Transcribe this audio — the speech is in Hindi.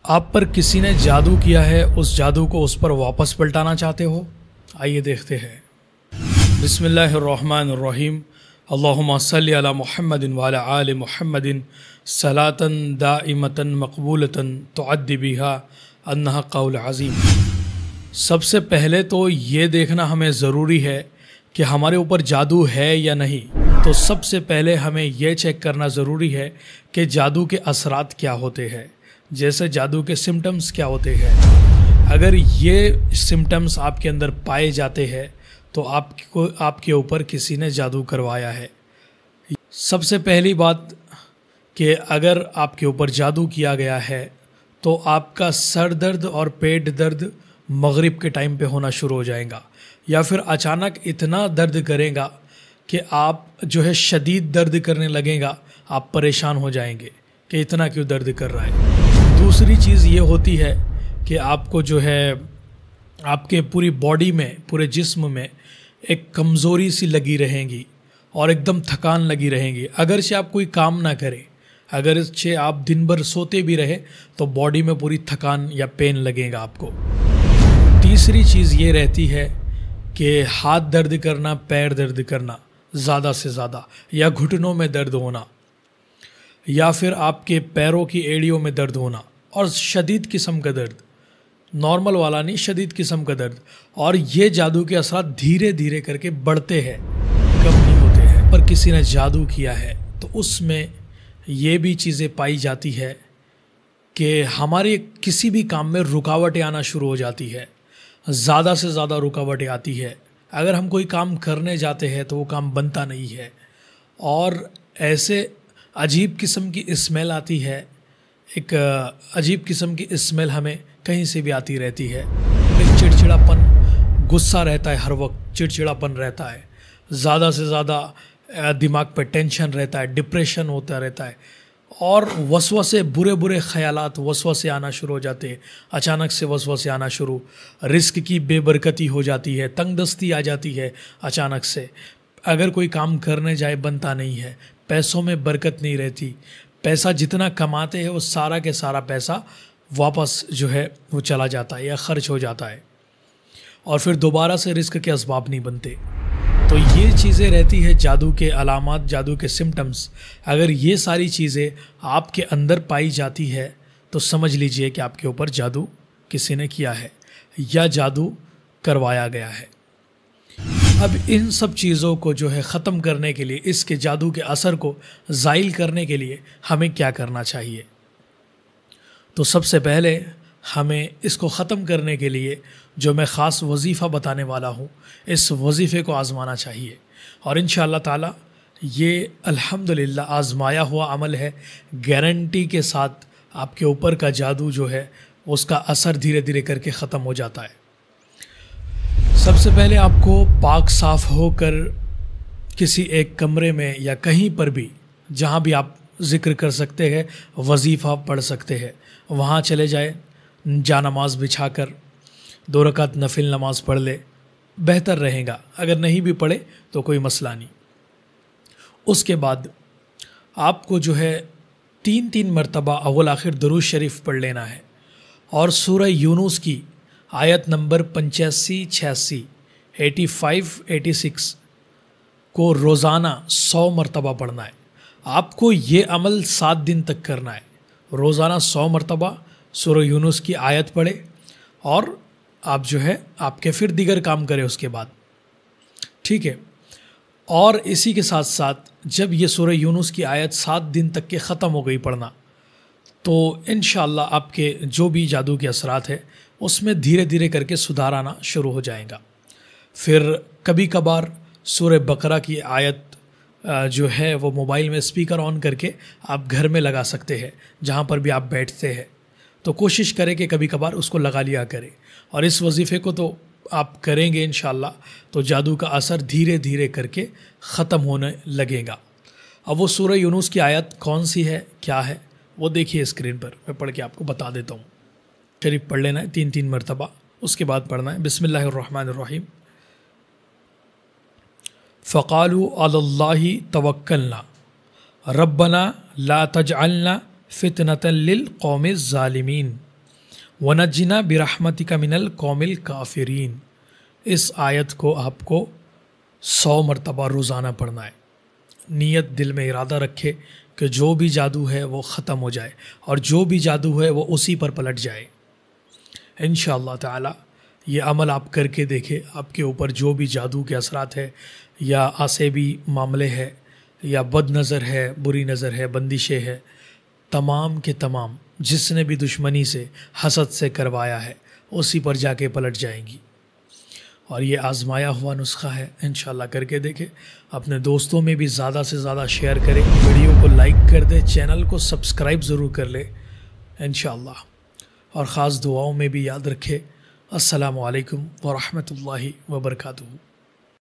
आप पर किसी ने जादू किया है, उस जादू को उस पर वापस पलटाना चाहते हो? आइए देखते हैं। बिस्मिल्लाहिर्रहमानिर्रहीम। अल्लाहुम्मा सल्लि अला मुहम्मदिन व अला आलि मुहम्मदिन सलातन दाइमतन मकबूलतन तुअद्दी बिहा अन्नहा क़ौल अज़ीम। सबसे पहले तो ये देखना हमें ज़रूरी है कि हमारे ऊपर जादू है या नहीं। तो सबसे पहले हमें यह चेक करना ज़रूरी है कि जादू के असरात क्या होते हैं, जैसे जादू के सिम्टम्स क्या होते हैं। अगर ये सिम्टम्स आपके अंदर पाए जाते हैं तो आपके ऊपर किसी ने जादू करवाया है। सबसे पहली बात कि अगर आपके ऊपर जादू किया गया है तो आपका सर दर्द और पेट दर्द मगरिब के टाइम पे होना शुरू हो जाएगा, या फिर अचानक इतना दर्द करेगा कि आप जो है शदीद दर्द करने लगेगा। आप परेशान हो जाएंगे कि इतना क्यों दर्द कर रहा है। दूसरी चीज़ ये होती है कि आपको जो है आपके पूरी बॉडी में, पूरे जिस्म में एक कमज़ोरी सी लगी रहेगी और एकदम थकान लगी रहेगी। अगरचे आप कोई काम ना करें, अगरचे आप दिन भर सोते भी रहे तो बॉडी में पूरी थकान या पेन लगेगा आपको। तीसरी चीज़ ये रहती है कि हाथ दर्द करना, पैर दर्द करना ज़्यादा से ज़्यादा, या घुटनों में दर्द होना, या फिर आपके पैरों की एड़ियों में दर्द होना, और शदीद किस्म का दर्द, नॉर्मल वाला नहीं, शदीद किस्म का दर्द। और ये जादू के असर धीरे धीरे करके बढ़ते हैं, कम नहीं होते हैं। पर किसी ने जादू किया है तो उसमें ये भी चीज़ें पाई जाती है कि हमारे किसी भी काम में रुकावटें आना शुरू हो जाती है, ज़्यादा से ज़्यादा रुकावटें आती है। अगर हम कोई काम करने जाते हैं तो वो काम बनता नहीं है, और ऐसे अजीब किस्म की स्मेल आती है। एक अजीब किस्म की स्मेल हमें कहीं से भी आती रहती है। एक चिड़चिड़ापन, गुस्सा रहता है, हर वक्त चिड़चिड़ापन रहता है, ज़्यादा से ज़्यादा दिमाग पे टेंशन रहता है, डिप्रेशन होता रहता है, और वसवसे, बुरे बुरे ख़यालात, वसवसे आना शुरू हो जाते हैं। अचानक से वसवसे आना शुरू, रिस्क की बेबरकती हो जाती है, तंगदस्ती आ जाती है अचानक से। अगर कोई काम करने जाए बनता नहीं है, पैसों में बरकत नहीं रहती, पैसा जितना कमाते हैं वो सारा के सारा पैसा वापस जो है वो चला जाता है या ख़र्च हो जाता है, और फिर दोबारा से रिस्क के असबाब नहीं बनते। तो ये चीज़ें रहती है जादू के अलामात, जादू के सिम्टम्स। अगर ये सारी चीज़ें आपके अंदर पाई जाती है तो समझ लीजिए कि आपके ऊपर जादू किसी ने किया है या जादू करवाया गया है। अब इन सब चीज़ों को जो है ख़त्म करने के लिए, इसके जादू के असर को ज़ाइल करने के लिए हमें क्या करना चाहिए? तो सबसे पहले हमें इसको ख़त्म करने के लिए जो मैं ख़ास वजीफ़ा बताने वाला हूँ, इस वजीफ़े को आज़माना चाहिए। और इंशाअल्लाह ताला ये अल्हम्दुलिल्लाह आज़माया हुआ अमल है। गारंटी के साथ आपके ऊपर का जादू जो है उसका असर धीरे धीरे करके ख़त्म हो जाता है। सबसे पहले आपको पाक साफ़ होकर किसी एक कमरे में या कहीं पर भी जहाँ भी आप ज़िक्र कर सकते हैं, वजीफ़ा पढ़ सकते हैं, वहाँ चले जाए। जा नमाज बिछा कर 2 रकात नफिल नमाज पढ़ ले, बेहतर रहेगा। अगर नहीं भी पढ़े तो कोई मसला नहीं। उसके बाद आपको जो है 3 मरतबा अव्वल आखिर दुरूद शरीफ पढ़ लेना है, और सूरह यूनुस की आयत नंबर 85, 86, 85, 86 को रोज़ाना 100 मरतबा पढ़ना है। आपको ये अमल 7 दिन तक करना है। रोज़ाना 100 मरतबा सूरह यूनुस की आयत पढ़े, और आप जो है आपके फिर दीगर काम करें उसके बाद, ठीक है। और इसी के साथ साथ जब ये सूरह यूनुस की आयत 7 दिन तक के ख़त्म हो गई पढ़ना, तो इंशाअल्लाह आपके जो भी जादू के असरात है उसमें धीरे धीरे करके सुधार आना शुरू हो जाएगा। फिर कभी कभार सूरह बकरा की आयत जो है वो मोबाइल में स्पीकर ऑन करके आप घर में लगा सकते हैं, जहाँ पर भी आप बैठते हैं। तो कोशिश करें कि कभी कभार उसको लगा लिया करें, और इस वजीफ़े को तो आप करेंगे इंशाअल्लाह तो जादू का असर धीरे धीरे करके ख़त्म होने लगेगा। अब वो सूरह यूनुस की आयत कौन सी है, क्या है, वो देखिए स्क्रीन पर, मैं पढ़ के आपको बता देता हूँ। शरीफ पढ़ लेना है 3 मरतबा, उसके बाद पढ़ना है बिस्मिल्लाहिर्रहमानिर्रहीम। फ़क़ालू अलल्लाहि तवक्कलना रब्बना ला तजअलना फ़ितनतन लिल क़ौमिज़ ज़ालिमीन। वनज्जिना बिरहमतिका मिनल कौमिल काफिरीन। इस आयत को आपको 100 मरतबा रोज़ाना पढ़ना है। नीयत दिल में इरादा रखे कि जो भी जादू है वो ख़त्म हो जाए और जो भी जादू है वो उसी पर पलट जाए। इंशाअल्लाह ताला ये अमल आप करके देखें, आपके ऊपर जो भी जादू के असरात है या आसेबी मामले है या बद नज़र है, बुरी नज़र है, बंदिशें है, तमाम के तमाम जिसने भी दुश्मनी से हसद से करवाया है उसी पर जाके पलट जाएंगी। और ये आज़माया हुआ नुस्खा है, इंशाअल्लाह करके देखें। अपने दोस्तों में भी ज़्यादा से ज़्यादा शेयर करें, वीडियो को लाइक कर दें, चैनल को सब्सक्राइब ज़रूर कर लें इंशाअल्लाह। और ख़ास दुआओं में भी याद रखें। अस्सलामु अलैकुम व रहमतुल्लाहि व बरकातुहू।